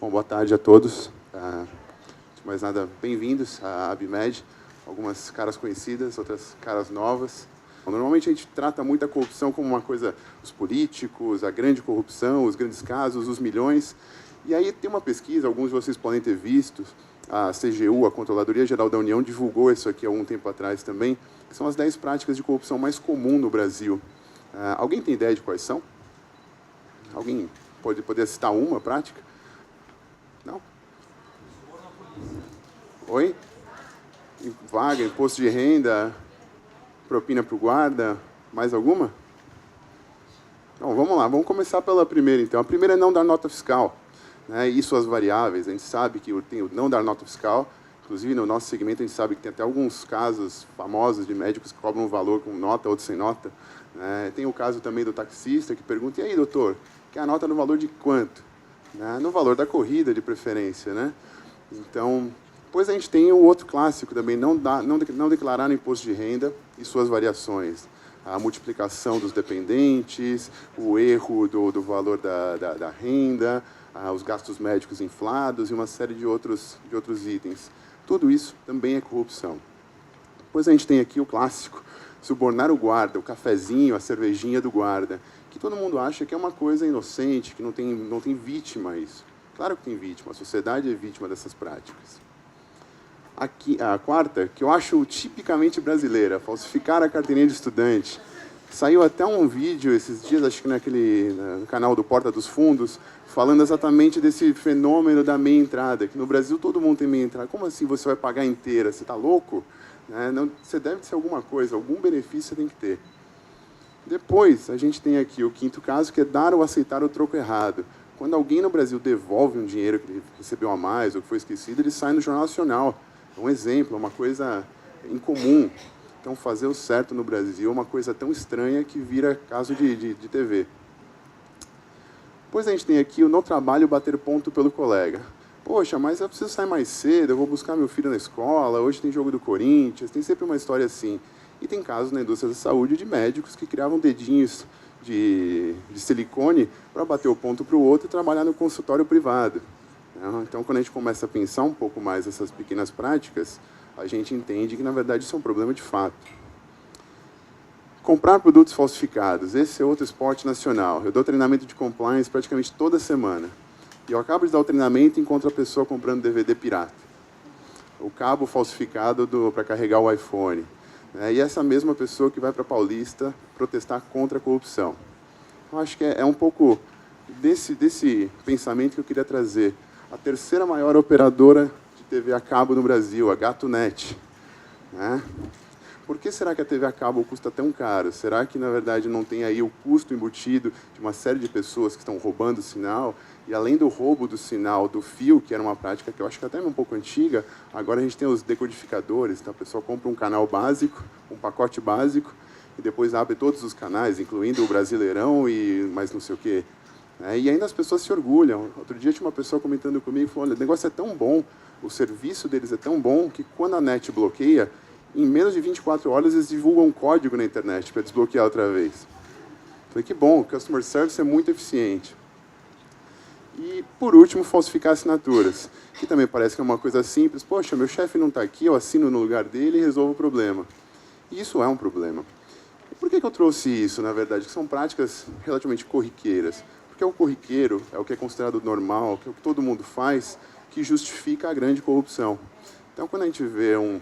Bom, boa tarde a todos. Antes de mais nada, bem-vindos à ABMed. Algumas caras conhecidas, outras caras novas. Normalmente a gente trata muito a corrupção como uma coisa dos políticos, a grande corrupção, os grandes casos, os milhões. E aí tem uma pesquisa, alguns de vocês podem ter visto, a CGU, a Controladoria Geral da União, divulgou isso aqui há algum tempo atrás também, que são as 10 práticas de corrupção mais comuns no Brasil. Alguém tem ideia de quais são? Alguém poderia citar uma prática? Não? Oi? Vaga, imposto de renda, propina para o guarda, mais alguma? Então, vamos lá, vamos começar pela primeira, então. A primeira é não dar nota fiscal, né, e suas variáveis. A gente sabe que tem o não dar nota fiscal, inclusive no nosso segmento a gente sabe que tem até alguns casos famosos de médicos que cobram um valor com nota, outro sem nota. Né. Tem o caso também do taxista que pergunta, e aí, doutor, quer a nota no valor de quanto? Né, no valor da corrida, de preferência. Né? Então, depois a gente tem o outro clássico também, não declarar no imposto de renda e suas variações. A multiplicação dos dependentes, o erro do valor da renda, os gastos médicos inflados e uma série de outros itens. Tudo isso também é corrupção. Depois a gente tem aqui o clássico, subornar o guarda, o cafezinho, a cervejinha do guarda, que todo mundo acha que é uma coisa inocente, que não tem vítima isso. Claro que tem vítima, a sociedade é vítima dessas práticas. Aqui, a quarta, que eu acho tipicamente brasileira, falsificar a carteirinha de estudante. Saiu até um vídeo esses dias, acho que no canal do Porta dos Fundos, falando exatamente desse fenômeno da meia entrada, que no Brasil todo mundo tem meia entrada. Como assim você vai pagar inteira? Você está louco? Você deve ter alguma coisa, algum benefício você tem que ter. Depois, a gente tem aqui o quinto caso, que é dar ou aceitar o troco errado. Quando alguém no Brasil devolve um dinheiro que ele recebeu a mais ou que foi esquecido, ele sai no Jornal Nacional. É um exemplo, é uma coisa incomum. Então, fazer o certo no Brasil é uma coisa tão estranha que vira caso de TV. Depois a gente tem aqui o no trabalho bater ponto pelo colega. Poxa, mas eu preciso sair mais cedo, eu vou buscar meu filho na escola, hoje tem jogo do Corinthians, tem sempre uma história assim. E tem casos na indústria da saúde de médicos que criavam dedinhos de silicone para bater o ponto para o outro e trabalhar no consultório privado. Então, quando a gente começa a pensar um pouco mais essas pequenas práticas, a gente entende que, na verdade, isso é um problema de fato. Comprar produtos falsificados, esse é outro esporte nacional. Eu dou treinamento de compliance praticamente toda semana. E eu acabo de dar o treinamento e encontro a pessoa comprando DVD pirata. O cabo falsificado para carregar o iPhone. E essa mesma pessoa que vai para Paulista protestar contra a corrupção. Eu acho que é um pouco desse pensamento que eu queria trazer. A terceira maior operadora de TV a cabo no Brasil, a GatoNet. Por que será que a TV a cabo custa tão caro? Será que, na verdade, não tem aí o custo embutido de uma série de pessoas que estão roubando o sinal? E, além do roubo do sinal, do fio, que era uma prática que eu acho que até é um pouco antiga, agora a gente tem os decodificadores. Então, a pessoa compra um canal básico, um pacote básico, e depois abre todos os canais, incluindo o Brasileirão e mais não sei o quê. E ainda as pessoas se orgulham. Outro dia tinha uma pessoa comentando comigo, falou, olha, o negócio é tão bom, o serviço deles é tão bom, que quando a net bloqueia, em menos de 24 horas eles divulgam um código na internet para desbloquear outra vez. Falei, que bom, o Customer Service é muito eficiente. E, por último, falsificar assinaturas, que também parece que é uma coisa simples. Poxa, meu chefe não está aqui, eu assino no lugar dele e resolvo o problema. E isso é um problema. E por que eu trouxe isso, na verdade? Que são práticas relativamente corriqueiras. Porque o corriqueiro é o que é considerado normal, que é o que todo mundo faz, que justifica a grande corrupção. Então, quando a gente vê um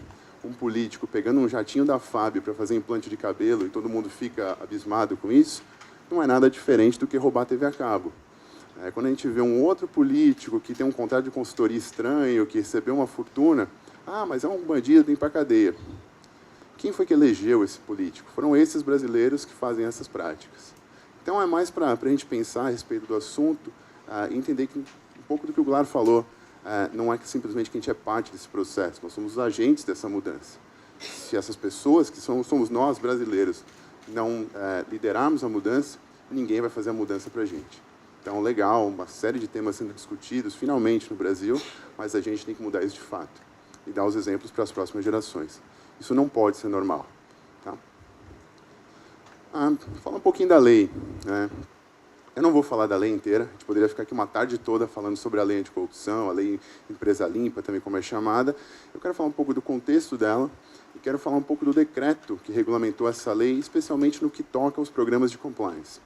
político pegando um jatinho da FAB para fazer implante de cabelo e todo mundo fica abismado com isso, não é nada diferente do que roubar a TV a cabo. Quando a gente vê um outro político que tem um contrato de consultoria estranho, que recebeu uma fortuna, mas é um bandido, tem para cadeia. Quem foi que elegeu esse político? Foram esses brasileiros que fazem essas práticas. Então, é mais para a gente pensar a respeito do assunto, entender que um pouco do que o Goulart falou, não é que simplesmente que a gente é parte desse processo, nós somos os agentes dessa mudança. Se essas pessoas, que somos nós, brasileiros, não liderarmos a mudança, ninguém vai fazer a mudança para a gente. Então, legal, uma série de temas sendo discutidos, finalmente, no Brasil, mas a gente tem que mudar isso de fato e dar os exemplos para as próximas gerações. Isso não pode ser normal. Tá? Fala um pouquinho da lei. Eu não vou falar da lei inteira, a gente poderia ficar aqui uma tarde toda falando sobre a lei anticorrupção, a lei Empresa Limpa, também como é chamada. Eu quero falar um pouco do contexto dela e quero falar um pouco do decreto que regulamentou essa lei, especialmente no que toca aos programas de compliance.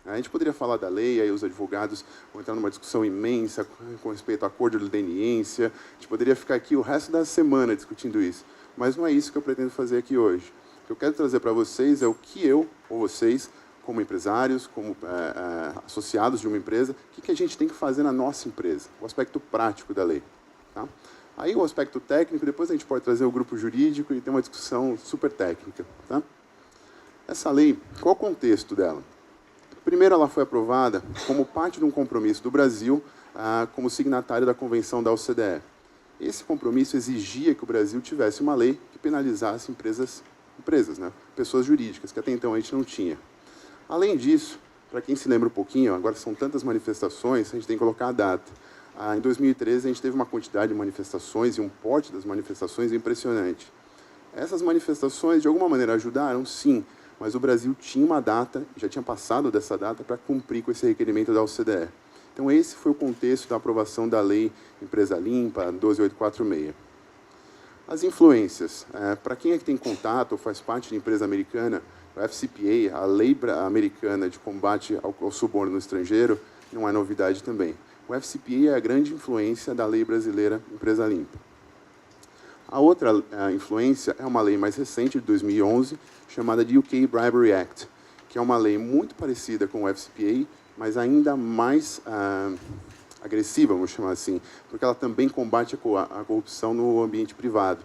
A gente poderia falar da lei, aí os advogados vão entrar numa discussão imensa com respeito ao acordo de leniência. A gente poderia ficar aqui o resto da semana discutindo isso, mas não é isso que eu pretendo fazer aqui hoje. O que eu quero trazer para vocês é o que eu, ou vocês, como empresários, como associados de uma empresa, o que a gente tem que fazer na nossa empresa, o aspecto prático da lei. Tá? Aí o aspecto técnico, depois a gente pode trazer o grupo jurídico e ter uma discussão super técnica. Tá? Essa lei, qual o contexto dela? Primeiro, ela foi aprovada como parte de um compromisso do Brasil como signatário da Convenção da OCDE. Esse compromisso exigia que o Brasil tivesse uma lei que penalizasse empresas, né? Pessoas jurídicas, que até então a gente não tinha. Além disso, para quem se lembra um pouquinho, agora são tantas manifestações, a gente tem que colocar a data. Em 2013, a gente teve uma quantidade de manifestações e um porte das manifestações impressionante. Essas manifestações, de alguma maneira, ajudaram? Sim, mas o Brasil tinha uma data, já tinha passado dessa data, para cumprir com esse requerimento da OCDE. Então, esse foi o contexto da aprovação da Lei Empresa Limpa 12846. As influências. Para quem é que tem contato ou faz parte de empresa americana, o FCPA, a Lei Americana de Combate ao Suborno no Estrangeiro, não é novidade também. O FCPA é a grande influência da lei brasileira Empresa Limpa. A outra influência é uma lei mais recente, de 2011, chamada de UK Bribery Act, que é uma lei muito parecida com o FCPA, mas ainda mais agressiva, vamos chamar assim, porque ela também combate a corrupção no ambiente privado,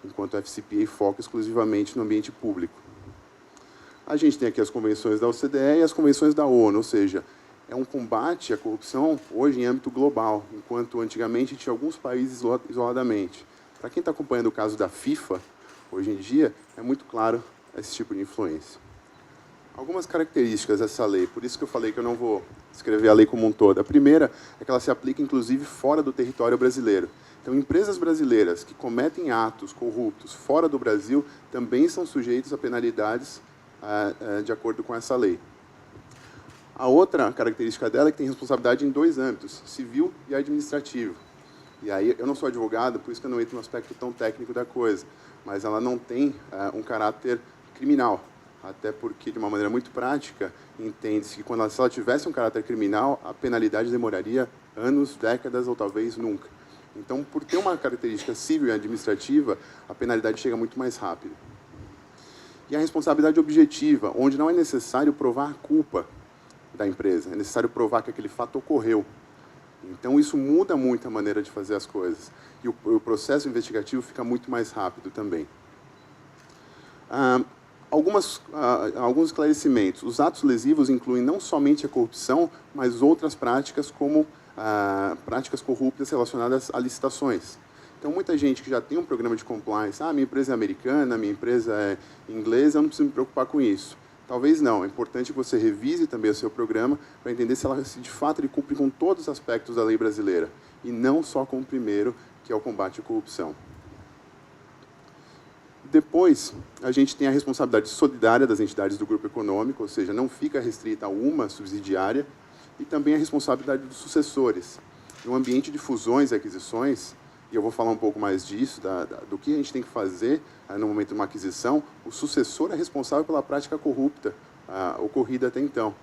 enquanto a FCPA foca exclusivamente no ambiente público. A gente tem aqui as convenções da OCDE e as convenções da ONU, ou seja, é um combate à corrupção hoje em âmbito global, enquanto antigamente tinha alguns países isoladamente. Para quem está acompanhando o caso da FIFA, hoje em dia, é muito claro esse tipo de influência. Algumas características dessa lei, por isso que eu falei que eu não vou escrever a lei como um todo. A primeira é que ela se aplica, inclusive, fora do território brasileiro. Então, empresas brasileiras que cometem atos corruptos fora do Brasil também são sujeitas a penalidades de acordo com essa lei. A outra característica dela é que tem responsabilidade em dois âmbitos, civil e administrativo. E aí, eu não sou advogado, por isso que eu não entro no aspecto tão técnico da coisa, mas ela não tem um caráter criminal, até porque, de uma maneira muito prática, entende-se que se ela tivesse um caráter criminal, a penalidade demoraria anos, décadas ou talvez nunca. Então, por ter uma característica civil e administrativa, a penalidade chega muito mais rápido. E a responsabilidade objetiva, onde não é necessário provar a culpa da empresa, é necessário provar que aquele fato ocorreu. Então, isso muda muito a maneira de fazer as coisas. E o processo investigativo fica muito mais rápido também. Alguns esclarecimentos. Os atos lesivos incluem não somente a corrupção, mas outras práticas, como práticas corruptas relacionadas a licitações. Então, muita gente que já tem um programa de compliance, minha empresa é americana, minha empresa é inglesa, eu não preciso me preocupar com isso. Talvez não. É importante que você revise também o seu programa para entender se de fato ele cumpre com todos os aspectos da lei brasileira, e não só com o primeiro, que é o combate à corrupção. Depois, a gente tem a responsabilidade solidária das entidades do grupo econômico, ou seja, não fica restrita a uma subsidiária, e também a responsabilidade dos sucessores. No ambiente de fusões e aquisições, e eu vou falar um pouco mais disso, do que a gente tem que fazer no momento de uma aquisição, o sucessor é responsável pela prática corrupta ocorrida até então.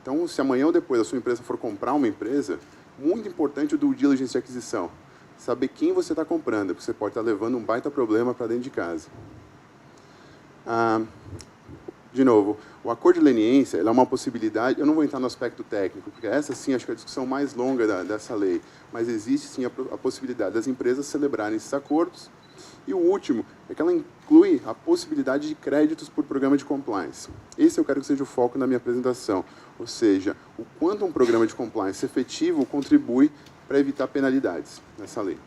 Então, se amanhã ou depois a sua empresa for comprar uma empresa, muito importante o due diligence de aquisição. Saber quem você está comprando, porque você pode estar levando um baita problema para dentro de casa. De novo, o acordo de leniência é uma possibilidade, eu não vou entrar no aspecto técnico, porque essa sim acho que é a discussão mais longa dessa lei, mas existe sim a possibilidade das empresas celebrarem esses acordos. E o último é que ela inclui a possibilidade de créditos por programa de compliance. Esse eu quero que seja o foco na minha apresentação, ou seja, o quanto um programa de compliance efetivo contribui para evitar penalidades nessa lei.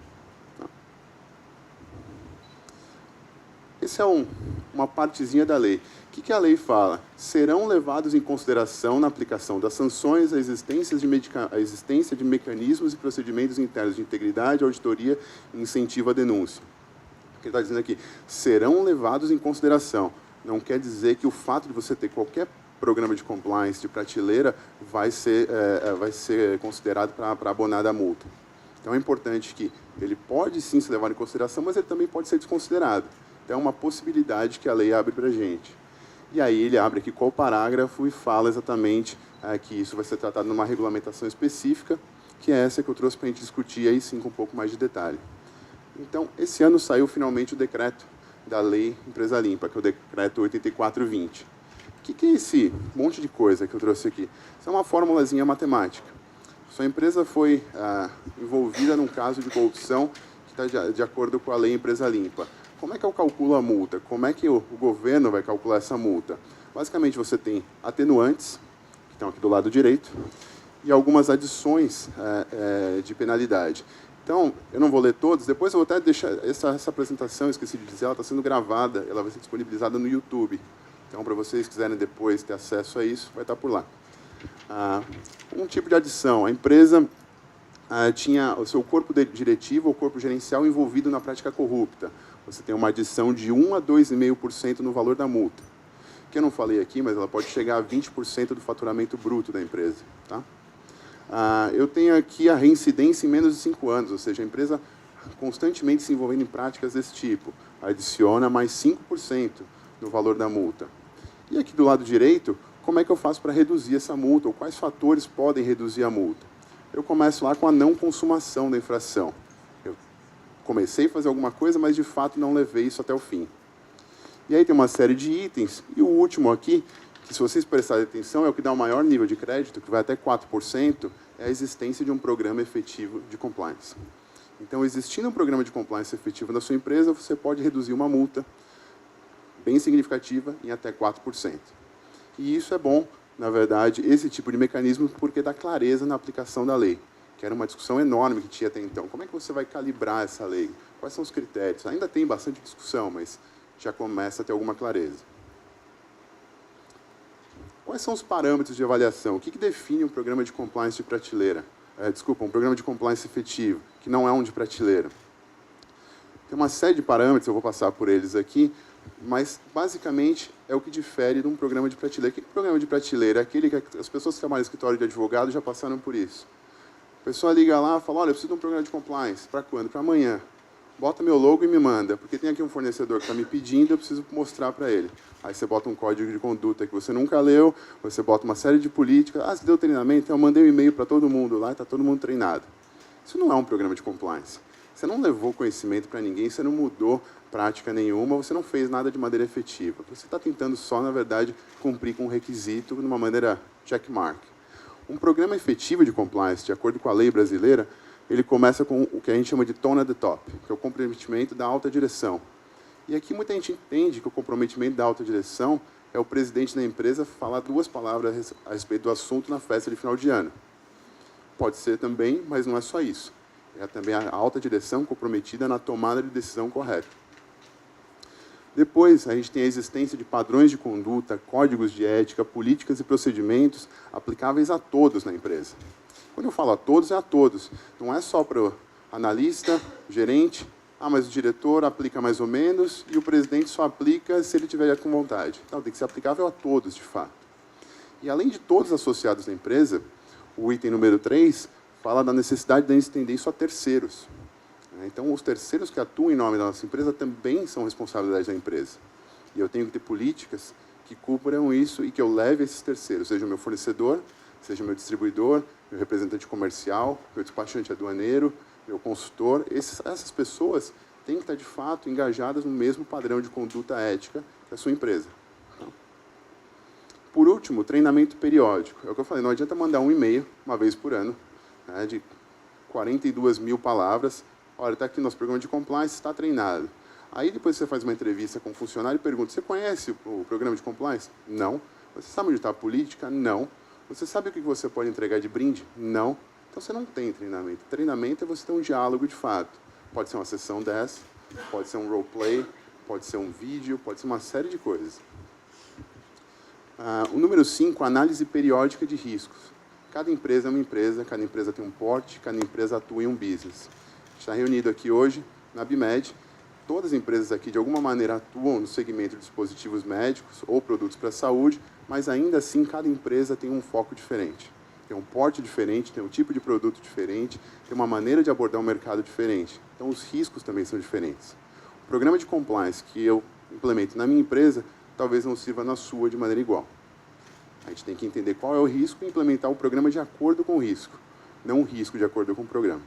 Essa é uma partezinha da lei. O que a lei fala? Serão levados em consideração na aplicação das sanções a existência de mecanismos e procedimentos internos de integridade, auditoria e incentivo à denúncia. O que ele está dizendo aqui? Serão levados em consideração. Não quer dizer que o fato de você ter qualquer programa de compliance de prateleira vai ser considerado para abonar da multa. Então, é importante que ele pode sim ser levado em consideração, mas ele também pode ser desconsiderado. Então, é uma possibilidade que a lei abre para a gente. E aí ele abre aqui qual parágrafo e fala exatamente que isso vai ser tratado numa regulamentação específica, que é essa que eu trouxe para a gente discutir aí sim com um pouco mais de detalhe. Então, esse ano saiu finalmente o decreto da Lei Empresa Limpa, que é o decreto 84/20. O que é esse monte de coisa que eu trouxe aqui? Isso é uma formulazinha matemática. Sua empresa foi envolvida num caso de corrupção que está de acordo com a Lei Empresa Limpa. Como é que eu calculo a multa? Como é que o governo vai calcular essa multa? Basicamente, você tem atenuantes, que estão aqui do lado direito, e algumas adições de penalidade. Então, eu não vou ler todos, depois eu vou até deixar essa apresentação, esqueci de dizer, ela está sendo gravada, ela vai ser disponibilizada no YouTube. Então, para vocês quiserem depois ter acesso a isso, vai estar por lá. Um tipo de adição, a empresa tinha o seu corpo diretivo ou corpo gerencial envolvido na prática corrupta. Você tem uma adição de 1 a 2,5% no valor da multa. Que eu não falei aqui, mas ela pode chegar a 20% do faturamento bruto da empresa. Tá? Eu tenho aqui a reincidência em menos de 5 anos, ou seja, a empresa constantemente se envolvendo em práticas desse tipo. Adiciona mais 5% no valor da multa. E aqui do lado direito, como é que eu faço para reduzir essa multa? Ou quais fatores podem reduzir a multa? Eu começo lá com a não consumação da infração. Eu comecei a fazer alguma coisa, mas de fato não levei isso até o fim. E aí tem uma série de itens. E o último aqui, que se vocês prestarem atenção, é o que dá o maior nível de crédito, que vai até 4%, é a existência de um programa efetivo de compliance. Então, existindo um programa de compliance efetivo na sua empresa, você pode reduzir uma multa bem significativa em até 4%. E isso é bom, na verdade, esse tipo de mecanismo, porque dá clareza na aplicação da lei, que era uma discussão enorme que tinha até então. Como é que você vai calibrar essa lei? Quais são os critérios? Ainda tem bastante discussão, mas já começa a ter alguma clareza. Quais são os parâmetros de avaliação? O que define um programa de compliance de prateleira? Um programa de compliance efetivo, que não é um de prateleira. Tem uma série de parâmetros, eu vou passar por eles aqui, mas, basicamente, é o que difere de um programa de prateleira. O que é um programa de prateleira? É aquele que as pessoas que trabalham no escritório de advogado já passaram por isso. A pessoa liga lá e fala, olha, eu preciso de um programa de compliance. Para quando? Para amanhã. Bota meu logo e me manda, porque tem aqui um fornecedor que está me pedindo, eu preciso mostrar para ele. Aí você bota um código de conduta que você nunca leu, você bota uma série de políticas. Você deu treinamento? Eu mandei um e-mail para todo mundo lá e está todo mundo treinado. Isso não é um programa de compliance. Você não levou conhecimento para ninguém, você não mudou prática nenhuma, você não fez nada de maneira efetiva. Você está tentando só, na verdade, cumprir com um requisito de uma maneira checkmark. Um programa efetivo de compliance, de acordo com a lei brasileira, ele começa com o que a gente chama de tone at the top, que é o comprometimento da alta direção. E aqui muita gente entende que o comprometimento da alta direção é o presidente da empresa falar 2 palavras a respeito do assunto na festa de final de ano. Pode ser também, mas não é só isso. É também a alta direção comprometida na tomada de decisão correta. Depois, a gente tem a existência de padrões de conduta, códigos de ética, políticas e procedimentos aplicáveis a todos na empresa. Quando eu falo a todos, é a todos. Não é só para o analista, gerente, mas o diretor aplica mais ou menos e o presidente só aplica se ele tiver com vontade. Então, tem que ser aplicável a todos, de fato. E, além de todos associados na empresa, o item número 3 fala da necessidade de a gente estender isso a terceiros. Então, os terceiros que atuam em nome da nossa empresa também são responsabilidade da empresa. E eu tenho que ter políticas que cubram isso e que eu leve esses terceiros, seja o meu fornecedor, seja o meu distribuidor, meu representante comercial, meu despachante aduaneiro, meu consultor. Essas pessoas têm que estar, de fato, engajadas no mesmo padrão de conduta ética que a sua empresa. Por último, treinamento periódico. É o que eu falei, não adianta mandar um e-mail, uma vez por ano, de 42 mil palavras. Olha, está aqui nosso programa de compliance, está treinado. Aí depois você faz uma entrevista com um funcionário e pergunta, você conhece o programa de compliance? Não. Você sabe onde está a política? Não. Você sabe o que você pode entregar de brinde? Não. Então você não tem treinamento. Treinamento é você ter um diálogo de fato. Pode ser uma sessão dessa, pode ser um roleplay, pode ser um vídeo, pode ser uma série de coisas. O número 5, análise periódica de riscos. Cada empresa é uma empresa, cada empresa tem um porte, cada empresa atua em um business. Está reunido aqui hoje, na BIMED, todas as empresas aqui, de alguma maneira, atuam no segmento de dispositivos médicos ou produtos para a saúde, mas ainda assim, cada empresa tem um foco diferente. Tem um porte diferente, tem um tipo de produto diferente, tem uma maneira de abordar o mercado diferente. Então, os riscos também são diferentes. O programa de compliance que eu implemento na minha empresa, talvez não sirva na sua de maneira igual. A gente tem que entender qual é o risco e implementar o programa de acordo com o risco, não o risco de acordo com o programa.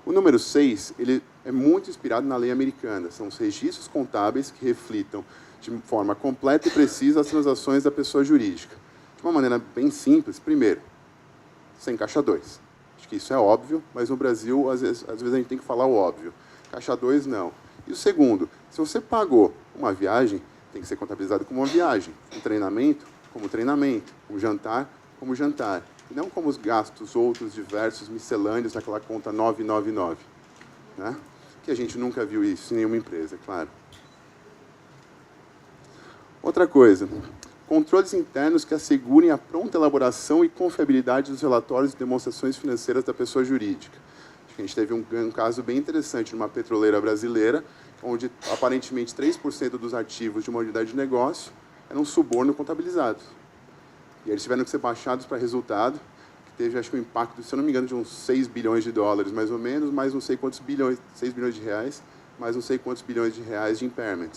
O número 6, ele é muito inspirado na lei americana. São os registros contábeis que reflitam de forma completa e precisa as transações da pessoa jurídica. De uma maneira bem simples, primeiro, sem caixa 2. Acho que isso é óbvio, mas no Brasil, às vezes a gente tem que falar o óbvio. Caixa 2, não. E o segundo, se você pagou uma viagem, tem que ser contabilizado como uma viagem. Um treinamento, como treinamento. Um jantar, como jantar. E não como os gastos outros diversos, miscelâneos, naquela conta 999. Né? Que a gente nunca viu isso em nenhuma empresa, é claro. Outra coisa, controles internos que assegurem a pronta elaboração e confiabilidade dos relatórios e demonstrações financeiras da pessoa jurídica. Acho que a gente teve um caso bem interessante numa petroleira brasileira, onde aparentemente 3% dos ativos de uma unidade de negócio eram suborno contabilizados. E eles tiveram que ser baixados para resultado, que teve, acho que, um impacto, se eu não me engano, de uns 6 bilhões de dólares, mais ou menos, mais não sei quantos bilhões, 6 bilhões de reais, mais não sei quantos bilhões de reais de impairment.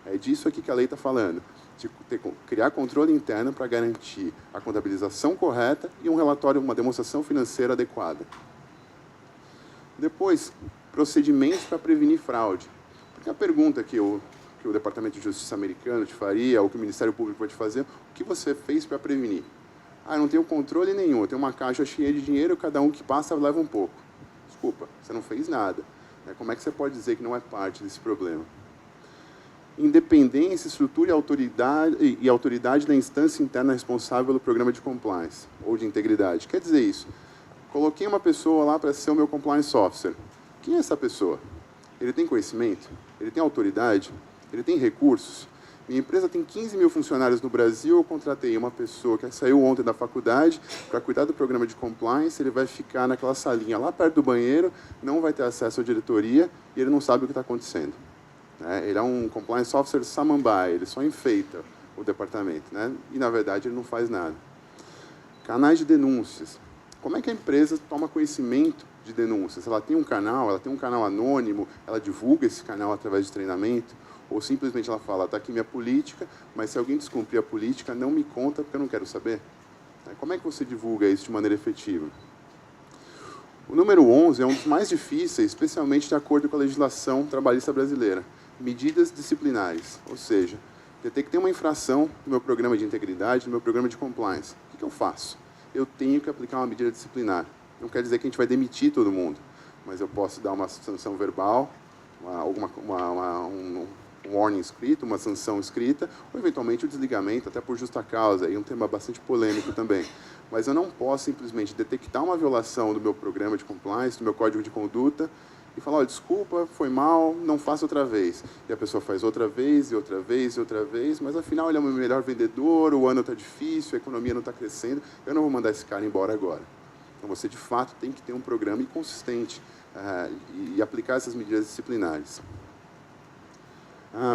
É disso aqui que a lei está falando, de criar controle interno para garantir a contabilização correta e um relatório, uma demonstração financeira adequada. Depois, procedimentos para prevenir fraude. Porque a pergunta que o Departamento de Justiça americano te faria, ou que o Ministério Público vai te fazer, o que você fez para prevenir? Ah, eu não tenho controle nenhum, eu tenho uma caixa cheia de dinheiro, cada um que passa leva um pouco. Desculpa, você não fez nada. Como é que você pode dizer que não é parte desse problema? Independência, estrutura e autoridade da instância interna responsável pelo programa de compliance, ou de integridade. Quer dizer isso, coloquei uma pessoa lá para ser o meu compliance officer. Quem é essa pessoa? Ele tem conhecimento? Ele tem autoridade? Ele tem recursos? Minha empresa tem 15 mil funcionários no Brasil, eu contratei uma pessoa que saiu ontem da faculdade para cuidar do programa de compliance, ele vai ficar naquela salinha lá perto do banheiro, não vai ter acesso à diretoria e ele não sabe o que está acontecendo. Ele é um compliance officer samambaia, ele só enfeita o departamento, e, na verdade, ele não faz nada. Canais de denúncias. Como é que a empresa toma conhecimento de denúncias? Ela tem um canal anônimo, ela divulga esse canal através de treinamento, ou simplesmente ela fala, está aqui minha política, mas se alguém descumprir a política, não me conta porque eu não quero saber. Como é que você divulga isso de maneira efetiva? O número 11 é um dos mais difíceis, especialmente de acordo com a legislação trabalhista brasileira. Medidas disciplinares, ou seja, detectei uma infração no meu programa de integridade, no meu programa de compliance. O que eu faço? Eu tenho que aplicar uma medida disciplinar. Não quer dizer que a gente vai demitir todo mundo, mas eu posso dar uma sanção verbal, um warning escrito, uma sanção escrita, ou eventualmente o desligamento, até por justa causa, e um tema bastante polêmico também. Mas eu não posso simplesmente detectar uma violação do meu programa de compliance, do meu código de conduta, e falar, olha, desculpa, foi mal, não faça outra vez. E a pessoa faz outra vez, e outra vez, e outra vez, mas afinal ele é o meu melhor vendedor, o ano está difícil, a economia não está crescendo, eu não vou mandar esse cara embora agora. Então você, de fato, tem que ter um programa consistente e aplicar essas medidas disciplinares.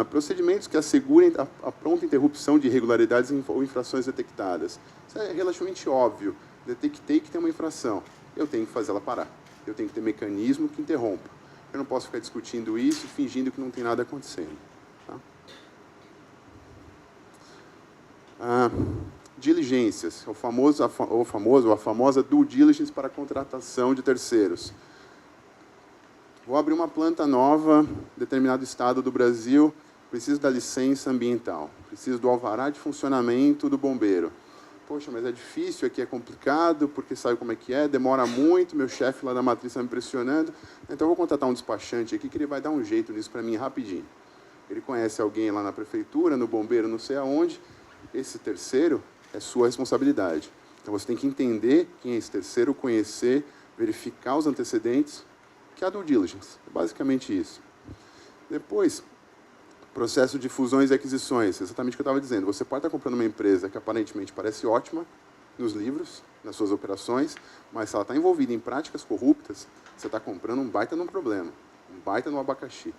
Procedimentos que assegurem a pronta interrupção de irregularidades ou infrações detectadas. Isso é relativamente óbvio. Detectei que tem uma infração, eu tenho que fazer ela parar. Eu tenho que ter mecanismo que interrompa. Eu não posso ficar discutindo isso, fingindo que não tem nada acontecendo. Tá? Diligências, a famosa due diligence para a contratação de terceiros. Vou abrir uma planta nova em determinado estado do Brasil, preciso da licença ambiental, preciso do alvará de funcionamento do bombeiro. Poxa, mas é difícil, aqui é complicado, porque sabe como é que é, demora muito, meu chefe lá da matriz está me pressionando, então eu vou contratar um despachante aqui que ele vai dar um jeito nisso para mim rapidinho. Ele conhece alguém lá na prefeitura, no bombeiro, não sei aonde, esse terceiro é sua responsabilidade. Então você tem que entender quem é esse terceiro, conhecer, verificar os antecedentes, que é a due diligence, é basicamente isso. Depois, processo de fusões e aquisições, exatamente o que eu estava dizendo. Você pode estar comprando uma empresa que aparentemente parece ótima nos livros, nas suas operações, mas se ela está envolvida em práticas corruptas, você está comprando um baita de um problema. um baita no abacaxi.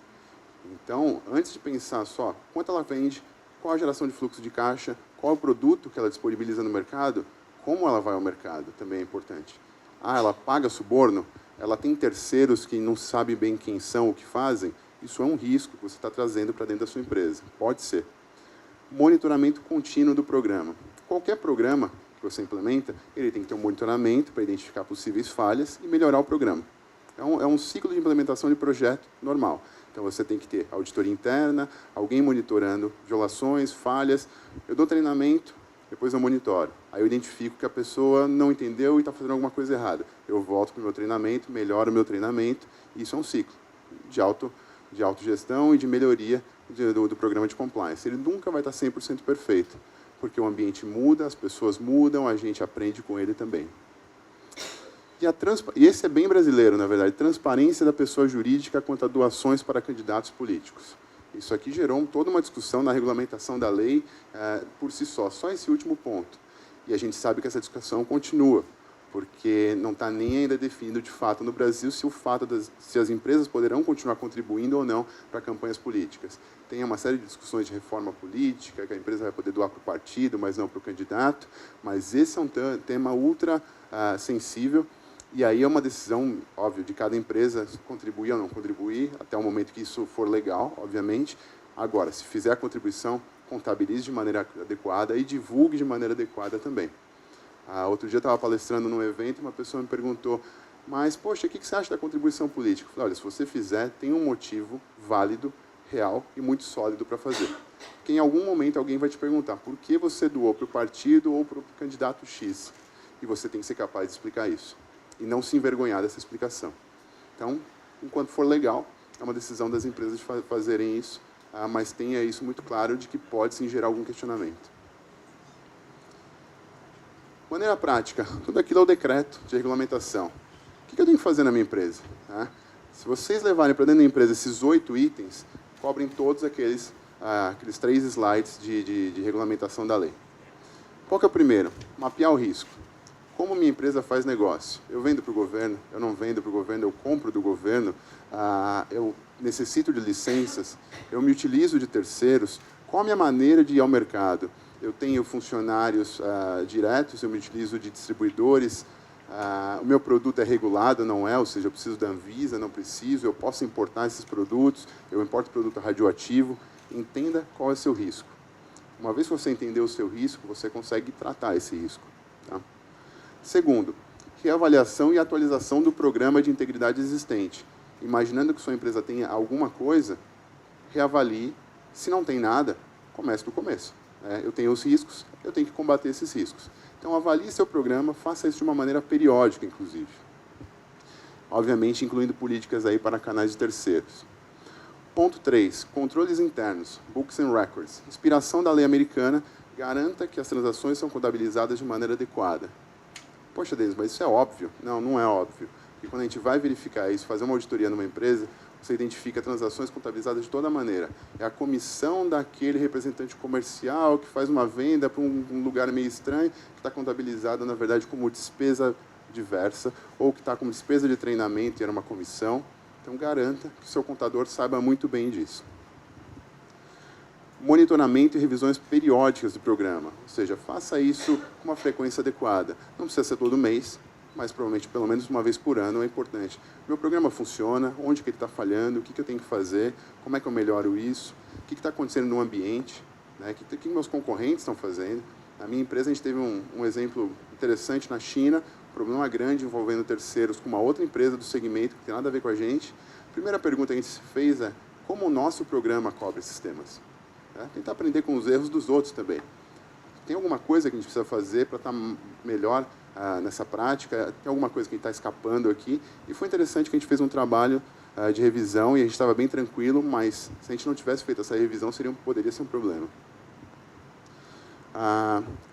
Então, antes de pensar só quanto ela vende, qual a geração de fluxo de caixa, qual é o produto que ela disponibiliza no mercado, como ela vai ao mercado, também é importante. Ah, ela paga suborno? Ela tem terceiros que não sabe bem quem são, o que fazem? Isso é um risco que você está trazendo para dentro da sua empresa. Pode ser. Monitoramento contínuo do programa. Qualquer programa que você implementa, ele tem que ter um monitoramento para identificar possíveis falhas e melhorar o programa. É um ciclo de implementação de projeto normal. Então, você tem que ter auditoria interna, alguém monitorando violações, falhas. Eu dou treinamento, depois eu monitoro. Aí eu identifico que a pessoa não entendeu e está fazendo alguma coisa errada. Eu volto para o meu treinamento, melhoro o meu treinamento. E isso é um ciclo de autogestão e de melhoria do programa de compliance. Ele nunca vai estar 100% perfeito, porque o ambiente muda, as pessoas mudam, a gente aprende com ele também. E esse é bem brasileiro, na verdade, transparência da pessoa jurídica quanto a doações para candidatos políticos. Isso aqui gerou toda uma discussão na regulamentação da lei por si só esse último ponto. E a gente sabe que essa discussão continua, porque não está nem ainda definido de fato no Brasil se as empresas poderão continuar contribuindo ou não para campanhas políticas. Tem uma série de discussões de reforma política, que a empresa vai poder doar para o partido, mas não para o candidato, mas esse é um tema ultra sensível. E aí é uma decisão, óbvio, de cada empresa contribuir ou não contribuir, até o momento que isso for legal, obviamente. Agora, se fizer a contribuição, contabilize de maneira adequada e divulgue de maneira adequada também. Outro dia eu estava palestrando num evento e uma pessoa me perguntou, mas, poxa, o que você acha da contribuição política? Eu falei, olha, se você fizer, tem um motivo válido, real e muito sólido para fazer. Porque em algum momento alguém vai te perguntar por que você doou para o partido ou para o candidato X. E você tem que ser capaz de explicar isso. E não se envergonhar dessa explicação. Então, enquanto for legal, é uma decisão das empresas de fazerem isso, mas tenha isso muito claro de que pode sim gerar algum questionamento. Maneira prática, tudo aquilo é o decreto de regulamentação. O que eu tenho que fazer na minha empresa? Se vocês levarem para dentro da empresa esses 8 itens, cobrem todos aqueles 3 slides de regulamentação da lei. Qual que é o primeiro? Mapear o risco. Como minha empresa faz negócio? Eu vendo para o governo? Eu não vendo para o governo? Eu compro do governo? Eu necessito de licenças? Eu me utilizo de terceiros? Qual a minha maneira de ir ao mercado? Eu tenho funcionários diretos? Eu me utilizo de distribuidores? O meu produto é regulado? Não é? Ou seja, eu preciso da Anvisa? Não preciso? Eu posso importar esses produtos? Eu importo produto radioativo? Entenda qual é o seu risco. Uma vez que você entender o seu risco, você consegue tratar esse risco. Tá? Segundo, reavaliação e atualização do programa de integridade existente. Imaginando que sua empresa tenha alguma coisa, reavalie. Se não tem nada, comece do começo. Eu tenho os riscos, eu tenho que combater esses riscos. Então, avalie seu programa, faça isso de uma maneira periódica, inclusive. Obviamente, incluindo políticas aí para canais de terceiros. Ponto 3. Controles internos, books and records. Inspiração da lei americana, garanta que as transações são contabilizadas de maneira adequada. Poxa, Denis, mas isso é óbvio. Não, não é óbvio. Porque quando a gente vai verificar isso, fazer uma auditoria numa empresa, você identifica transações contabilizadas de toda maneira. É a comissão daquele representante comercial que faz uma venda para um lugar meio estranho, que está contabilizada, na verdade, como despesa diversa, ou que está como despesa de treinamento e era uma comissão. Então, garanta que o seu contador saiba muito bem disso. Monitoramento e revisões periódicas do programa, ou seja, faça isso com uma frequência adequada. Não precisa ser todo mês, mas provavelmente pelo menos uma vez por ano é importante. Meu programa funciona, onde que ele está falhando, o que eu tenho que fazer, como é que eu melhoro isso, o que está acontecendo no ambiente, o que meus concorrentes estão fazendo. Na minha empresa a gente teve um exemplo interessante na China, um problema grande envolvendo terceiros com uma outra empresa do segmento que tem nada a ver com a gente. A primeira pergunta que a gente se fez é como o nosso programa cobre esses temas. Tentar aprender com os erros dos outros também. Tem alguma coisa que a gente precisa fazer para estar melhor nessa prática? Tem alguma coisa que está escapando aqui? E foi interessante que a gente fez um trabalho de revisão e a gente estava bem tranquilo, mas se a gente não tivesse feito essa revisão, poderia ser um problema.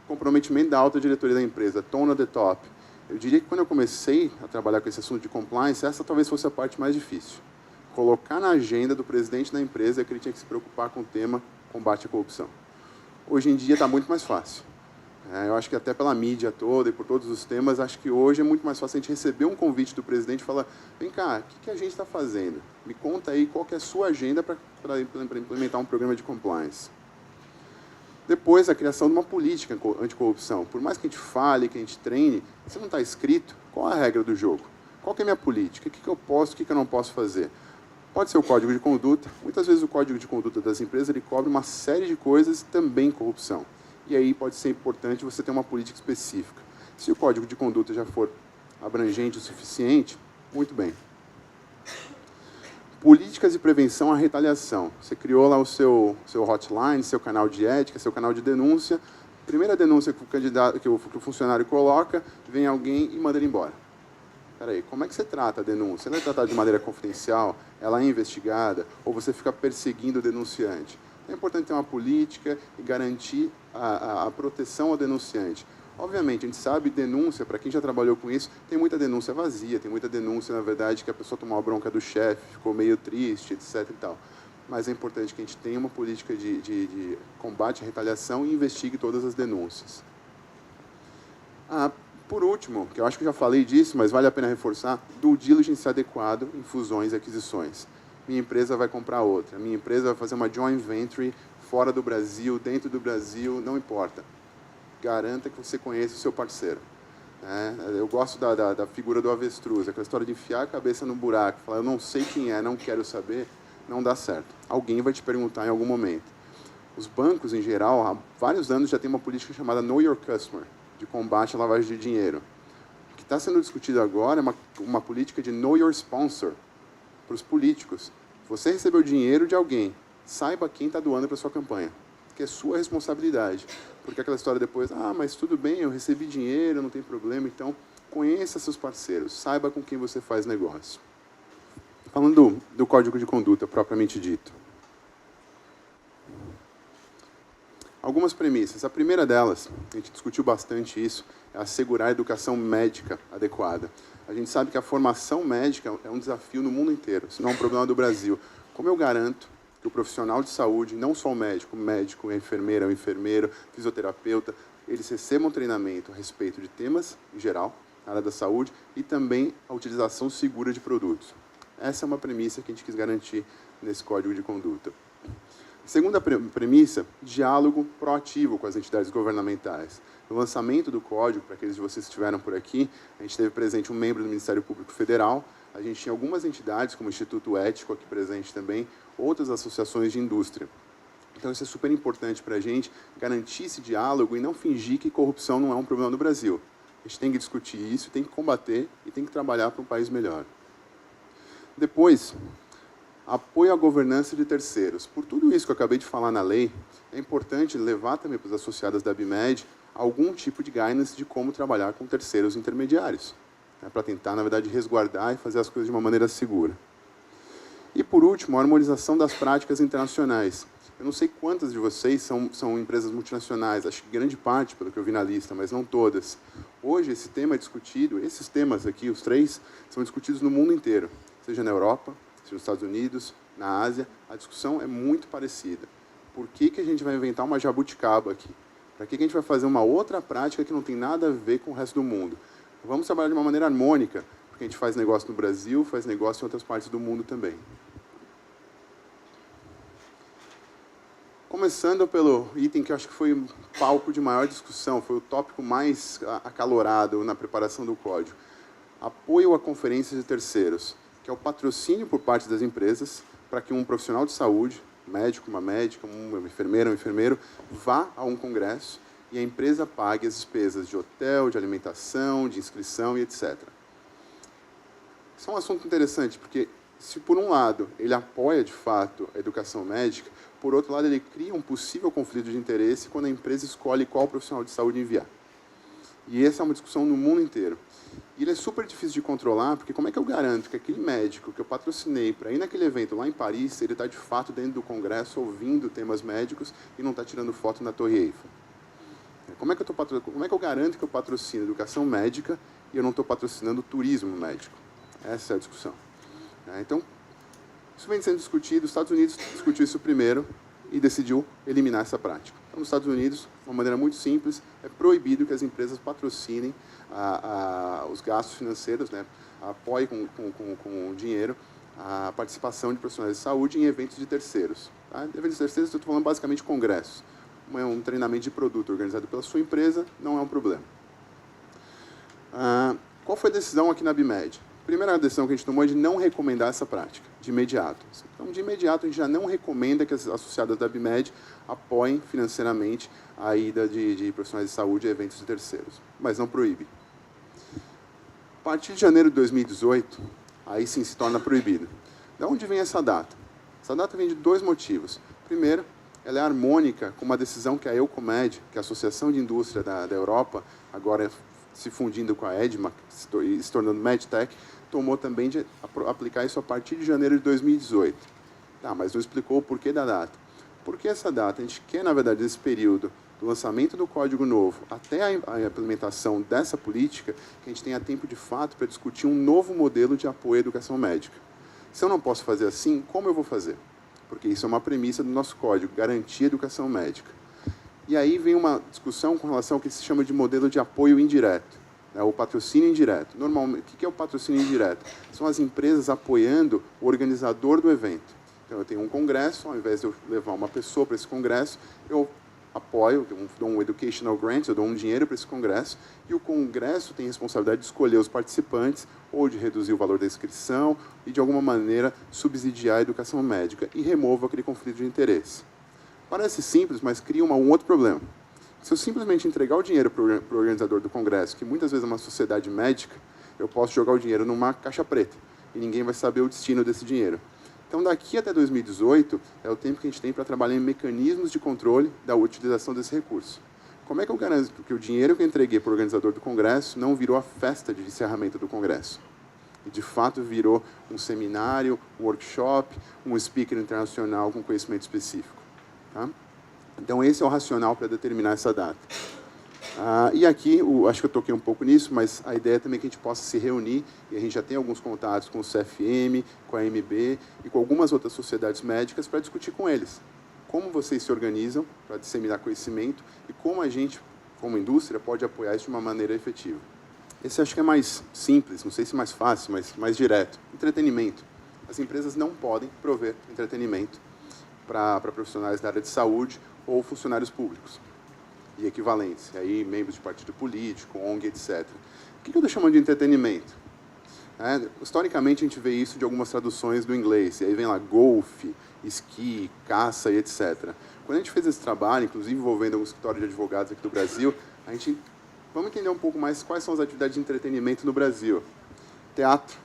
Comprometimento da alta diretoria da empresa, tone at the top. Eu diria que quando eu comecei a trabalhar com esse assunto de compliance, essa talvez fosse a parte mais difícil. Colocar na agenda do presidente da empresa que ele tinha que se preocupar com o tema combate à corrupção. Hoje em dia está muito mais fácil. Eu acho que até pela mídia toda e por todos os temas, acho que hoje é muito mais fácil a gente receber um convite do presidente e falar: vem cá, o que a gente está fazendo? Me conta aí qual que é a sua agenda para implementar um programa de compliance. Depois, a criação de uma política anticorrupção. Por mais que a gente fale, que a gente treine, se não está escrito, qual é a regra do jogo? Qual que é a minha política? O que eu posso, o que eu não posso fazer? Pode ser o código de conduta. Muitas vezes o código de conduta das empresas ele cobre uma série de coisas, também corrupção. E aí pode ser importante você ter uma política específica. Se o código de conduta já for abrangente o suficiente, muito bem. Políticas de prevenção à retaliação. Você criou lá o seu hotline, seu canal de ética, seu canal de denúncia. Primeira denúncia que o candidato, que o funcionário coloca, vem alguém e manda ele embora. Espera aí, como é que você trata a denúncia? Ela é tratada de maneira confidencial? Ela é investigada? Ou você fica perseguindo o denunciante? É importante ter uma política e garantir a proteção ao denunciante. Obviamente, a gente sabe, denúncia, para quem já trabalhou com isso, tem muita denúncia vazia, tem muita denúncia, na verdade, que a pessoa tomou a bronca do chefe, ficou meio triste, etc. e tal. Mas é importante que a gente tenha uma política de combate à retaliação e investigue todas as denúncias. Por último, que eu acho que eu já falei disso, mas vale a pena reforçar, due diligence adequado em fusões e aquisições. Minha empresa vai comprar outra, minha empresa vai fazer uma joint venture fora do Brasil, dentro do Brasil, não importa. Garanta que você conheça o seu parceiro. Eu gosto da figura do avestruz, aquela história de enfiar a cabeça no buraco, falar, eu não sei quem é, não quero saber, não dá certo. Alguém vai te perguntar em algum momento. Os bancos, em geral, há vários anos já tem uma política chamada Know Your Customer, de combate à lavagem de dinheiro. O que está sendo discutido agora é uma política de Know Your Sponsor, para os políticos. Você recebeu dinheiro de alguém, saiba quem está doando para a sua campanha, que é sua responsabilidade. Porque aquela história depois, mas tudo bem, eu recebi dinheiro, não tem problema, então conheça seus parceiros, saiba com quem você faz negócio. Falando do código de conduta, propriamente dito. Algumas premissas. A primeira delas, a gente discutiu bastante isso, é assegurar a educação médica adequada. A gente sabe que a formação médica é um desafio no mundo inteiro, isso não é um problema do Brasil. Como eu garanto que o profissional de saúde, não só o médico, a enfermeira, o enfermeiro, fisioterapeuta, eles recebam treinamento a respeito de temas, em geral, na área da saúde, e também a utilização segura de produtos. Essa é uma premissa que a gente quis garantir nesse código de conduta. Segunda premissa, diálogo proativo com as entidades governamentais. No lançamento do código, para aqueles de vocês que estiveram por aqui, a gente teve presente um membro do Ministério Público Federal, a gente tinha algumas entidades, como o Instituto Ético aqui presente também, outras associações de indústria. Então, isso é super importante para a gente, garantir esse diálogo e não fingir que corrupção não é um problema no Brasil. A gente tem que discutir isso, tem que combater e tem que trabalhar para um país melhor. Depois, apoio à governança de terceiros. Por tudo isso que eu acabei de falar na lei, é importante levar também para os associados da ABMED algum tipo de guidance de como trabalhar com terceiros intermediários, para tentar, na verdade, resguardar e fazer as coisas de uma maneira segura. E, por último, a harmonização das práticas internacionais. Eu não sei quantas de vocês são empresas multinacionais, acho que grande parte, pelo que eu vi na lista, mas não todas. Hoje, esse tema é discutido, esses temas aqui, os três, são discutidos no mundo inteiro, seja na Europa, seja nos Estados Unidos, na Ásia, a discussão é muito parecida. Por que a gente vai inventar uma jabuticaba aqui? Para que a gente vai fazer uma outra prática que não tem nada a ver com o resto do mundo? Vamos trabalhar de uma maneira harmônica, porque a gente faz negócio no Brasil, faz negócio em outras partes do mundo também. Começando pelo item que eu acho que foi um palco de maior discussão, foi o tópico mais acalorado na preparação do código. Apoio a conferências de terceiros, que é o patrocínio por parte das empresas para que um profissional de saúde, médico, uma médica, uma enfermeira, um enfermeiro, vá a um congresso e a empresa pague as despesas de hotel, de alimentação, de inscrição e etc. Isso é um assunto interessante, porque se por um lado ele apoia de fato a educação médica, por outro lado ele cria um possível conflito de interesse quando a empresa escolhe qual profissional de saúde enviar. E essa é uma discussão no mundo inteiro. E ele é super difícil de controlar, porque como é que eu garanto que aquele médico que eu patrocinei para ir naquele evento lá em Paris, ele está de fato dentro do congresso ouvindo temas médicos e não está tirando foto na Torre Eiffel? Como é que eu garanto que eu patrocino educação médica e eu não estou patrocinando turismo médico? Essa é a discussão. Então, isso vem sendo discutido, os Estados Unidos discutiu isso primeiro e decidiu eliminar essa prática. Então, nos Estados Unidos, de uma maneira muito simples, é proibido que as empresas patrocinem os gastos financeiros, né, apoiem com dinheiro a participação de profissionais de saúde em eventos de terceiros. Tá? Eventos de terceiros, eu estou falando basicamente de congressos. Um treinamento de produto organizado pela sua empresa não é um problema. Qual foi a decisão aqui na ABMed? A primeira decisão que a gente tomou é de não recomendar essa prática, de imediato. Então, de imediato, a gente já não recomenda que as associadas da ABMed apoiem financeiramente a ida de profissionais de saúde a eventos de terceiros, mas não proíbe. A partir de janeiro de 2018, aí sim se torna proibido. De onde vem essa data? Essa data vem de dois motivos. Primeiro, ela é harmônica com uma decisão que a Eucomed, que é a Associação de Indústria da Europa, agora se fundindo com a EDMA, se tornando MedTech, tomou também de aplicar isso a partir de janeiro de 2018. Tá, mas não explicou o porquê da data. Por que essa data? A gente quer, na verdade, esse período do lançamento do Código Novo até a implementação dessa política, que a gente tenha tempo, de fato, para discutir um novo modelo de apoio à educação médica. Se eu não posso fazer assim, como eu vou fazer? Porque isso é uma premissa do nosso código, garantir a educação médica. E aí vem uma discussão com relação ao que se chama de modelo de apoio indireto, né, o patrocínio indireto. Normalmente, o que é o patrocínio indireto? São as empresas apoiando o organizador do evento. Então, eu tenho um congresso, ao invés de eu levar uma pessoa para esse congresso, eu apoio, eu dou um educational grant, eu dou um dinheiro para esse congresso, e o congresso tem a responsabilidade de escolher os participantes, ou de reduzir o valor da inscrição, e de alguma maneira subsidiar a educação médica, e remova aquele conflito de interesse. Parece simples, mas cria um outro problema. Se eu simplesmente entregar o dinheiro para o organizador do congresso, que muitas vezes é uma sociedade médica, eu posso jogar o dinheiro numa caixa preta, e ninguém vai saber o destino desse dinheiro. Então, daqui até 2018, é o tempo que a gente tem para trabalhar em mecanismos de controle da utilização desse recurso. Como é que eu garanto que o dinheiro que eu entreguei para o organizador do congresso não virou a festa de encerramento do congresso? E, de fato, virou um seminário, um workshop, um speaker internacional com conhecimento específico. Tá? Então, esse é o racional para determinar essa data. E aqui, acho que eu toquei um pouco nisso, mas a ideia também é que a gente possa se reunir, e a gente já tem alguns contatos com o CFM, com a AMB e com algumas outras sociedades médicas para discutir com eles como vocês se organizam para disseminar conhecimento e como a gente, como indústria, pode apoiar isso de uma maneira efetiva. Esse acho que é mais simples, não sei se mais fácil, mas mais direto. Entretenimento. As empresas não podem prover entretenimento para profissionais da área de saúde ou funcionários públicos e equivalentes, e aí membros de partido político, ONG, etc. O que eu estou chamando de entretenimento? Historicamente, a gente vê isso de algumas traduções do inglês, e aí vem lá golfe, esqui, caça e etc. Quando a gente fez esse trabalho, inclusive envolvendo um escritório de advogados aqui do Brasil, a gente vamos entender um pouco mais quais são as atividades de entretenimento no Brasil. Teatro,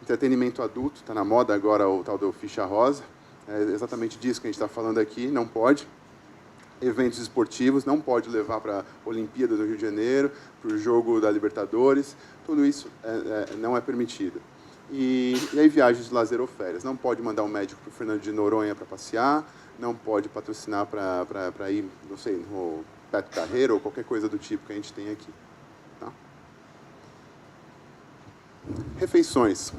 entretenimento adulto, está na moda agora o tal do ficha rosa, é exatamente disso que a gente está falando aqui, não pode. Eventos esportivos, não pode levar para a Olimpíada do Rio de Janeiro, para o jogo da Libertadores, tudo isso não é permitido. E aí viagens de lazer ou férias, não pode mandar um médico para o Fernando de Noronha para passear, não pode patrocinar para ir, não sei, no Beto Carreiro ou qualquer coisa do tipo que a gente tem aqui. Tá? Refeições.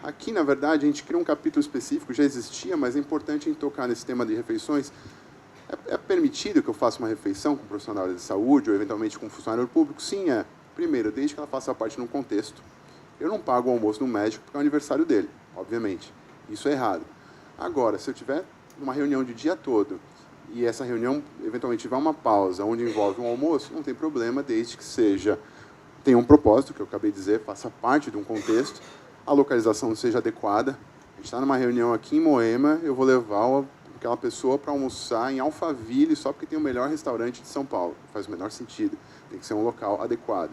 Aqui, na verdade, a gente criou um capítulo específico, já existia, mas é importante a gente tocar nesse tema de refeições. É permitido que eu faça uma refeição com um profissional de saúde ou, eventualmente, com um funcionário público? Sim, é. Primeiro, desde que ela faça parte de um contexto. Eu não pago o almoço no médico porque é o aniversário dele, obviamente. Isso é errado. Agora, se eu tiver uma reunião de dia todo e essa reunião, eventualmente, tiver uma pausa onde envolve um almoço, não tem problema, desde que tenha um propósito, que eu acabei de dizer, faça parte de um contexto, a localização seja adequada. A gente está numa reunião aqui em Moema, eu vou levar aquela pessoa para almoçar em Alphaville só porque tem o melhor restaurante de São Paulo. Faz o menor sentido. Tem que ser um local adequado.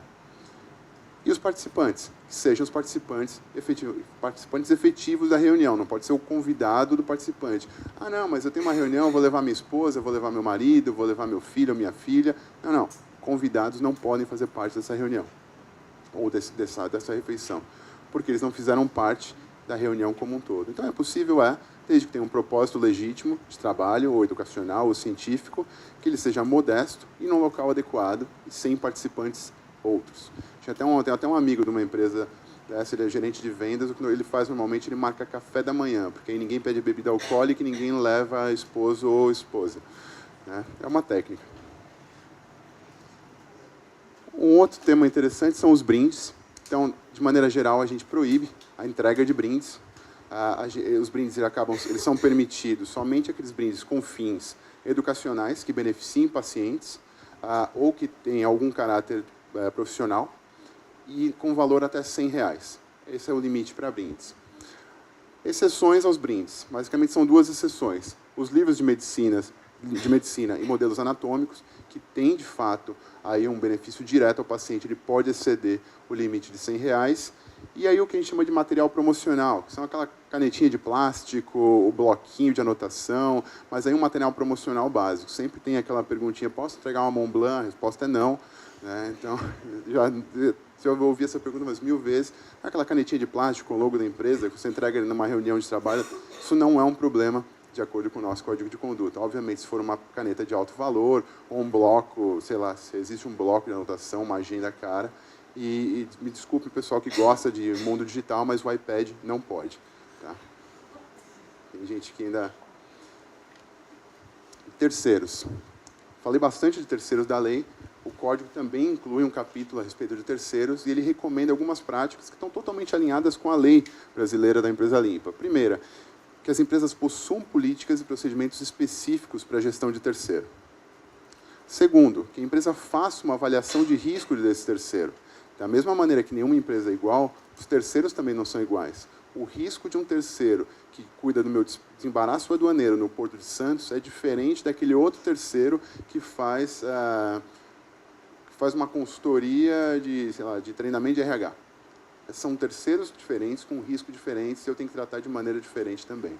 E os participantes? Que sejam os participantes efetivos da reunião. Não pode ser o convidado do participante. Não, mas eu tenho uma reunião, vou levar minha esposa, vou levar meu marido, vou levar meu filho, minha filha. Não. Convidados não podem fazer parte dessa reunião. Ou dessa refeição. Porque eles não fizeram parte da reunião como um todo. Então, é possível, desde que tenha um propósito legítimo de trabalho, ou educacional, ou científico, que ele seja modesto e num local adequado e sem participantes outros. Tem até um amigo de uma empresa dessa, ele é gerente de vendas, o que ele faz normalmente, ele marca café da manhã, porque aí ninguém pede bebida alcoólica e ninguém leva esposo ou esposa. né? É uma técnica. Um outro tema interessante são os brindes. Então, de maneira geral, a gente proíbe a entrega de brindes. Os brindes eles são permitidos somente aqueles brindes com fins educacionais que beneficiem pacientes ou que tenham algum caráter profissional e com valor até R$100. Esse é o limite para brindes. Exceções aos brindes. Basicamente, são duas exceções. Os livros de medicina e modelos anatômicos, que têm, de fato, aí um benefício direto ao paciente, ele pode exceder o limite de R$100. E aí o que a gente chama de material promocional, que são aquela canetinha de plástico, o bloquinho de anotação, mas aí um material promocional básico. Sempre tem aquela perguntinha, posso entregar uma Mont Blanc? A resposta é não. Né? Então, já ouvi essa pergunta umas 1000 vezes. Aquela canetinha de plástico com o logo da empresa, que você entrega numa reunião de trabalho, isso não é um problema de acordo com o nosso código de conduta. Obviamente, se for uma caneta de alto valor, ou um bloco, sei lá, se existe um bloco de anotação, uma agenda cara, e me desculpe o pessoal que gosta de mundo digital, mas o iPad não pode. Tá? Tem gente que ainda... Terceiros. Falei bastante de terceiros da lei. O código também inclui um capítulo a respeito de terceiros e ele recomenda algumas práticas que estão totalmente alinhadas com a lei brasileira da empresa limpa. Primeira, que as empresas possuam políticas e procedimentos específicos para a gestão de terceiro. Segundo, que a empresa faça uma avaliação de risco desse terceiro. Da mesma maneira que nenhuma empresa é igual, os terceiros também não são iguais. O risco de um terceiro que cuida do meu desembaraço aduaneiro no Porto de Santos é diferente daquele outro terceiro que faz uma consultoria de, sei lá, de treinamento de RH. São terceiros diferentes, com risco diferentes, e eu tenho que tratar de maneira diferente também.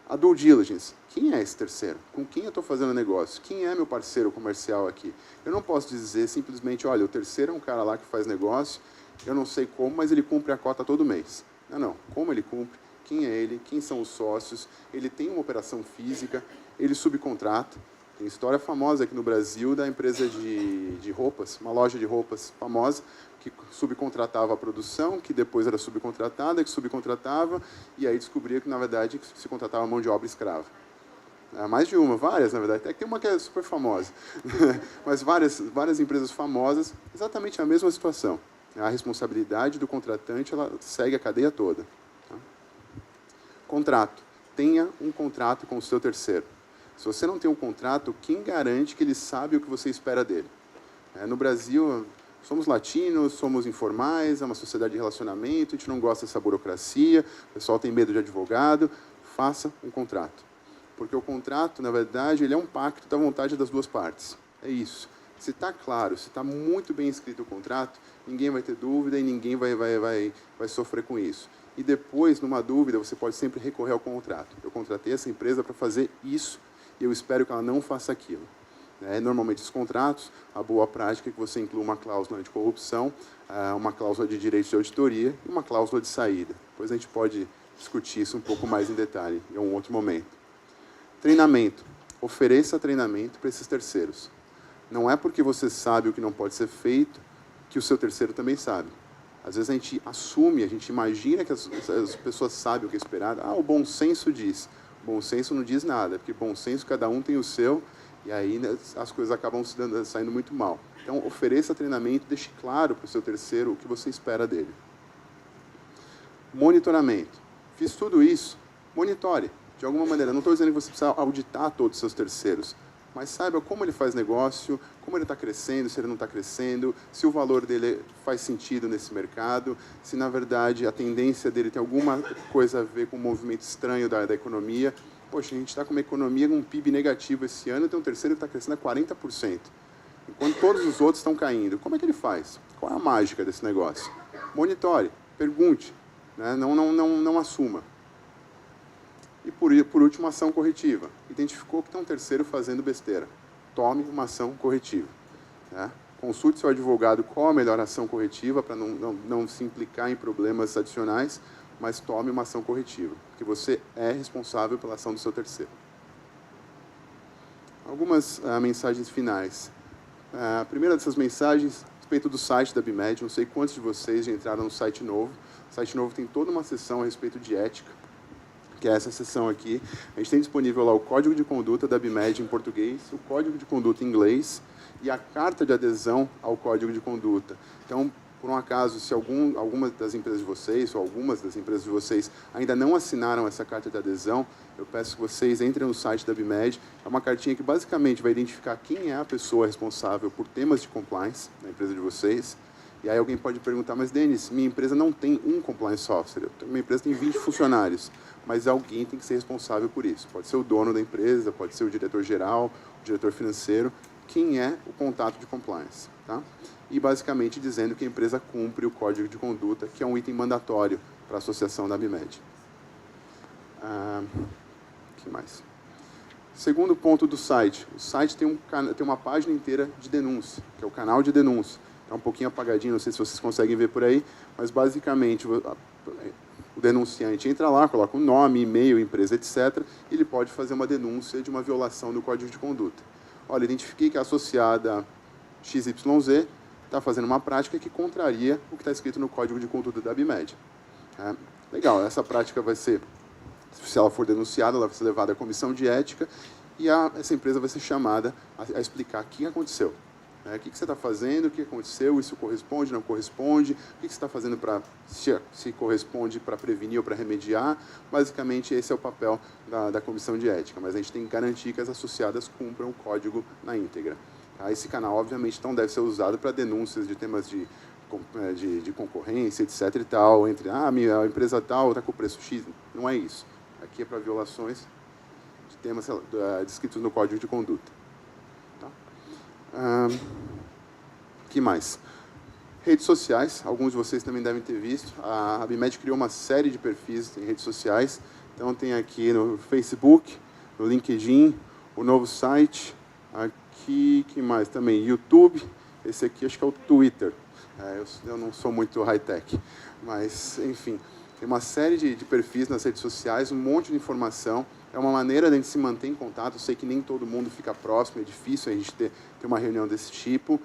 A due diligence. Quem é esse terceiro? Com quem eu estou fazendo negócio? Quem é meu parceiro comercial aqui? Eu não posso dizer simplesmente, olha, o terceiro é um cara lá que faz negócio, eu não sei como, mas ele cumpre a cota todo mês. Não, não. Como ele cumpre? Quem é ele? Quem são os sócios? Ele tem uma operação física? Ele subcontrata? Tem história famosa aqui no Brasil da empresa de roupas, uma loja de roupas famosa, que subcontratava a produção, que depois era subcontratada, que subcontratava, e aí descobria que, na verdade, se contratava mão de obra escrava. Mais de uma, várias, na verdade. Até que tem uma que é super famosa. Mas várias empresas famosas, exatamente a mesma situação. A responsabilidade do contratante, ela segue a cadeia toda. Tá? Contrato. Tenha um contrato com o seu terceiro. Se você não tem um contrato, quem garante que ele sabe o que você espera dele? No Brasil, somos latinos, somos informais, é uma sociedade de relacionamento, a gente não gosta dessa burocracia, o pessoal tem medo de advogado. Faça um contrato. Porque o contrato, na verdade, ele é um pacto da vontade das duas partes. É isso. Se está claro, se está muito bem escrito o contrato, ninguém vai ter dúvida e ninguém vai sofrer com isso. E depois, numa dúvida, você pode sempre recorrer ao contrato. Eu contratei essa empresa para fazer isso e eu espero que ela não faça aquilo. Normalmente, os contratos, a boa prática é que você inclua uma cláusula anticorrupção, uma cláusula de direito de auditoria e uma cláusula de saída. Depois a gente pode discutir isso um pouco mais em detalhe em um outro momento. Treinamento. Ofereça treinamento para esses terceiros. Não é porque você sabe o que não pode ser feito que o seu terceiro também sabe. Às vezes a gente assume, a gente imagina que as pessoas sabem o que é esperado. O bom senso diz. Bom senso não diz nada, porque bom senso cada um tem o seu, e aí as coisas acabam saindo muito mal. Então, ofereça treinamento, deixe claro para o seu terceiro o que você espera dele. Monitoramento. Fiz tudo isso, monitore. De alguma maneira, não estou dizendo que você precisa auditar todos os seus terceiros, mas saiba como ele faz negócio, como ele está crescendo, se ele não está crescendo, se o valor dele faz sentido nesse mercado, se, na verdade, a tendência dele tem alguma coisa a ver com um movimento estranho da economia. Poxa, a gente está com uma economia com um PIB negativo esse ano, tem um terceiro que está crescendo a 40%, enquanto todos os outros estão caindo. Como é que ele faz? Qual é a mágica desse negócio? Monitore, pergunte, né? Não assuma. E, por último, ação corretiva. Identificou que tem um terceiro fazendo besteira. Tome uma ação corretiva. Né? Consulte seu advogado qual a melhor ação corretiva para não se implicar em problemas adicionais, mas tome uma ação corretiva, porque você é responsável pela ação do seu terceiro. Algumas mensagens finais. A primeira dessas mensagens, a respeito do site da BIMED, não sei quantos de vocês já entraram no site novo. O site novo tem toda uma seção a respeito de ética, que é essa seção aqui. A gente tem disponível lá o código de conduta da ABMed em português, o código de conduta em inglês e a carta de adesão ao código de conduta. Então, por um acaso, se alguma das empresas de vocês, ou algumas das empresas de vocês, ainda não assinaram essa carta de adesão, eu peço que vocês entrem no site da ABMed. É uma cartinha que basicamente vai identificar quem é a pessoa responsável por temas de compliance na empresa de vocês. E aí alguém pode perguntar, mas Denis, minha empresa não tem um compliance officer, minha empresa tem 20 funcionários, mas alguém tem que ser responsável por isso. Pode ser o dono da empresa, pode ser o diretor-geral, o diretor financeiro, quem é o contato de compliance. Tá? E basicamente dizendo que a empresa cumpre o código de conduta, que é um item mandatório para a associação da ABMed. Que mais? Segundo ponto do site. O site tem uma página inteira de denúncia, que é o canal de denúncia. Está um pouquinho apagadinho, não sei se vocês conseguem ver por aí, mas basicamente o denunciante entra lá, coloca o nome, e-mail, empresa, etc. E ele pode fazer uma denúncia de uma violação do código de conduta. Olha, identifiquei que a associada XYZ está fazendo uma prática que contraria o que está escrito no código de conduta da ABMed. Legal, essa prática vai ser, se ela for denunciada, ela vai ser levada à comissão de ética e essa empresa vai ser chamada a explicar o que aconteceu. O que você está fazendo, o que aconteceu, isso corresponde, não corresponde, o que você está fazendo para, se corresponde para prevenir ou para remediar. Basicamente, esse é o papel da comissão de ética, mas a gente tem que garantir que as associadas cumpram o código na íntegra. Esse canal, obviamente, não deve ser usado para denúncias de temas de concorrência, etc. e tal, entre, a empresa tal está com o preço X. Não é isso. Aqui é para violações de temas descritos no código de conduta. Que mais? Redes sociais, alguns de vocês também devem ter visto. A ABMed criou uma série de perfis em redes sociais. Então tem aqui no Facebook, no LinkedIn, o novo site. Aqui, que mais? Também YouTube. Esse aqui acho que é o Twitter. Eu não sou muito high-tech, mas enfim. Tem uma série de perfis nas redes sociais, um monte de informação. É uma maneira de a gente se manter em contato. Eu sei que nem todo mundo fica próximo, é difícil a gente ter uma reunião desse tipo.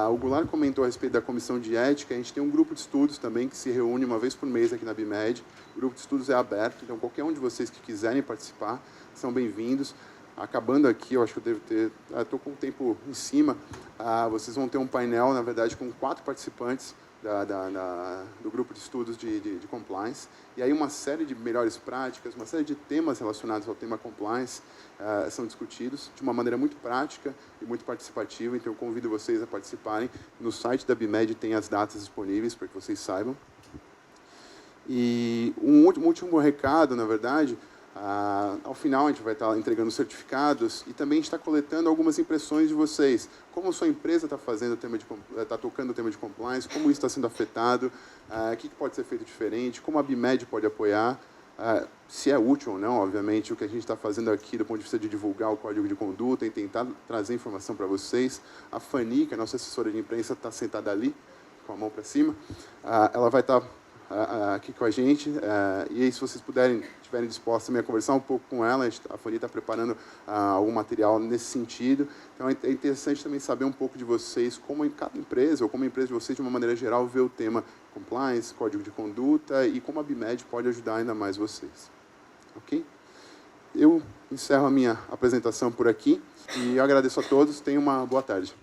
O Goulart comentou a respeito da comissão de ética. A gente tem um grupo de estudos também que se reúne uma vez por mês aqui na ABMed. O grupo de estudos é aberto, então qualquer um de vocês que quiserem participar são bem-vindos. Acabando aqui, eu acho que eu devo ter... Estou com o tempo em cima. Vocês vão ter um painel, na verdade, com 4 participantes do grupo de estudos de compliance, e aí uma série de melhores práticas, uma série de temas relacionados ao tema compliance são discutidos de uma maneira muito prática e muito participativa, então eu convido vocês a participarem. No site da ABMed tem as datas disponíveis para que vocês saibam. E um último recado, na verdade, ao final a gente vai estar entregando certificados e também a gente está coletando algumas impressões de vocês. Como a sua empresa está tocando o tema de compliance, como isso está sendo afetado, o que pode ser feito diferente, como a ABMed pode apoiar, se é útil ou não, obviamente, o que a gente está fazendo aqui do ponto de vista de divulgar o código de conduta e tentar trazer informação para vocês. A Fanny, que é a nossa assessora de imprensa, está sentada ali, com a mão para cima. Ela vai estar aqui com a gente, e aí, se vocês estiverem dispostos também a conversar um pouco com ela, a Fanny está preparando algum material nesse sentido. Então, é interessante também saber um pouco de vocês, como em cada empresa, ou como a empresa de vocês, de uma maneira geral, vê o tema compliance, código de conduta, e como a ABMed pode ajudar ainda mais vocês. Ok? Eu encerro a minha apresentação por aqui, e eu agradeço a todos. Tenham uma boa tarde.